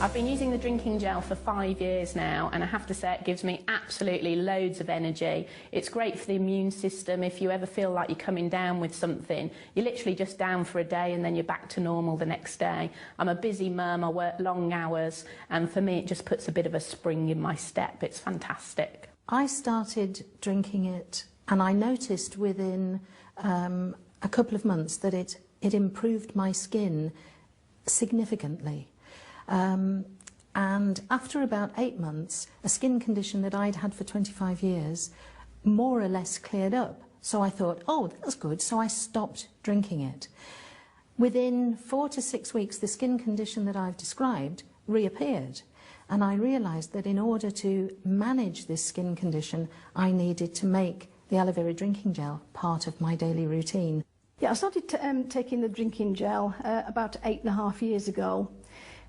I've been using the drinking gel for 5 years now, and I have to say it gives me absolutely loads of energy. It's great for the immune system. If you ever feel like you're coming down with something, you're literally just down for a day and then you're back to normal the next day. I'm a busy mum, I work long hours, and for me it just puts a bit of a spring in my step. It's fantastic. I started drinking it and I noticed within a couple of months that it improved my skin significantly. And after about 8 months, a skin condition that I'd had for 25 years more or less cleared up. So I thought, oh, that's good, so I stopped drinking it. Within 4 to 6 weeks, the skin condition that I've described reappeared. And I realised that in order to manage this skin condition, I needed to make the aloe vera drinking gel part of my daily routine. Yeah, I started taking the drinking gel about 8.5 years ago,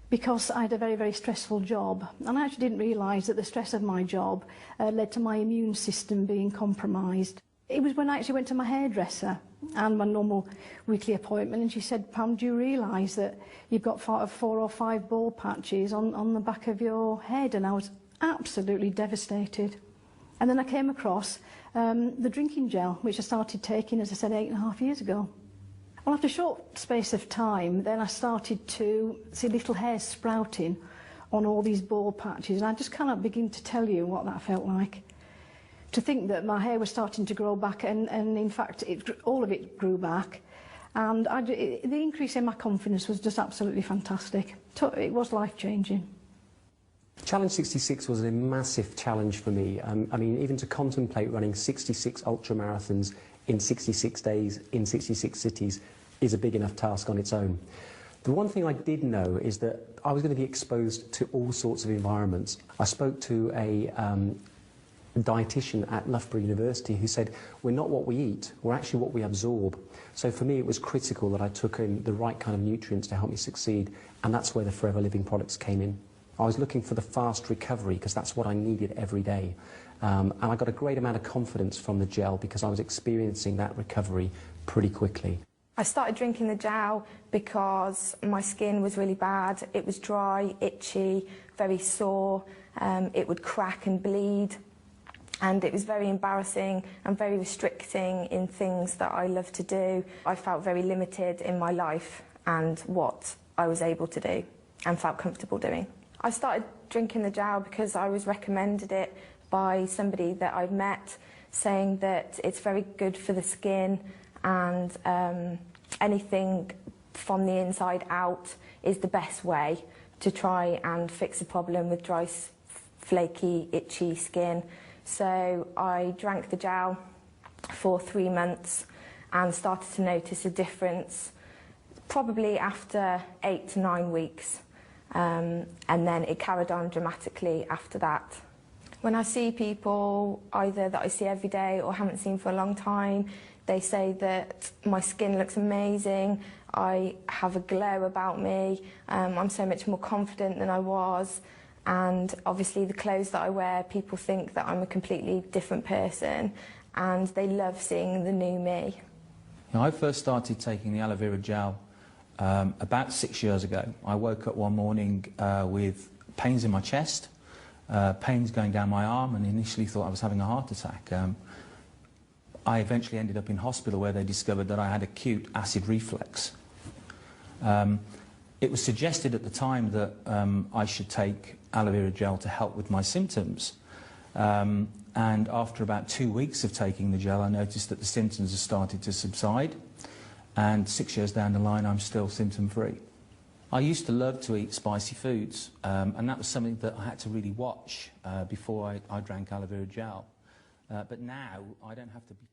because I had a very, very stressful job, and I actually didn't realise that the stress of my job led to my immune system being compromised. It was when I actually went to my hairdresser and my normal weekly appointment, and she said, Pam, do you realise that you've got 4 or 5 bald patches on the back of your head? And I was absolutely devastated. And then I came across the drinking gel, which I started taking, as I said, 8.5 years ago. Well, after a short space of time, then I started to see little hairs sprouting on all these bald patches, and I just cannot begin to tell you what that felt like. To think that my hair was starting to grow back, and in fact, all of it grew back, and the increase in my confidence was just absolutely fantastic. It was life-changing. Challenge 66 was a massive challenge for me. I mean, even to contemplate running 66 ultra marathons in 66 days in 66 cities is a big enough task on its own. The one thing I did know is that I was going to be exposed to all sorts of environments. I spoke to a dietitian at Loughborough University who said, we're not what we eat, we're actually what we absorb. So for me it was critical that I took in the right kind of nutrients to help me succeed, and that's where the Forever Living products came in. I was looking for the fast recovery because that's what I needed every day. And I got a great amount of confidence from the gel because I was experiencing that recovery pretty quickly. I started drinking the gel because my skin was really bad. It was dry, itchy, very sore. It would crack and bleed. And it was very embarrassing and very restricting in things that I love to do. I felt very limited in my life and what I was able to do and felt comfortable doing. I started drinking the gel because I was recommended it by somebody that I'd met, saying that it's very good for the skin, and anything from the inside out is the best way to try and fix a problem with dry, flaky, itchy skin. So I drank the gel for 3 months and started to notice a difference probably after 8 to 9 weeks. And then it carried on dramatically after that. When I see people, either that I see every day or haven't seen for a long time, they say that my skin looks amazing, I have a glow about me, I'm so much more confident than I was, and obviously the clothes that I wear, people think that I'm a completely different person, and they love seeing the new me. I first started taking the aloe vera gel about 6 years ago. I woke up one morning with pains in my chest, pains going down my arm, and initially thought I was having a heart attack. I eventually ended up in hospital where they discovered that I had acute acid reflux. It was suggested at the time that I should take aloe vera gel to help with my symptoms. And after about 2 weeks of taking the gel, I noticed that the symptoms had started to subside. And 6 years down the line, I'm still symptom-free. I used to love to eat spicy foods, and that was something that I had to really watch before I drank aloe vera gel. But now, I don't have to be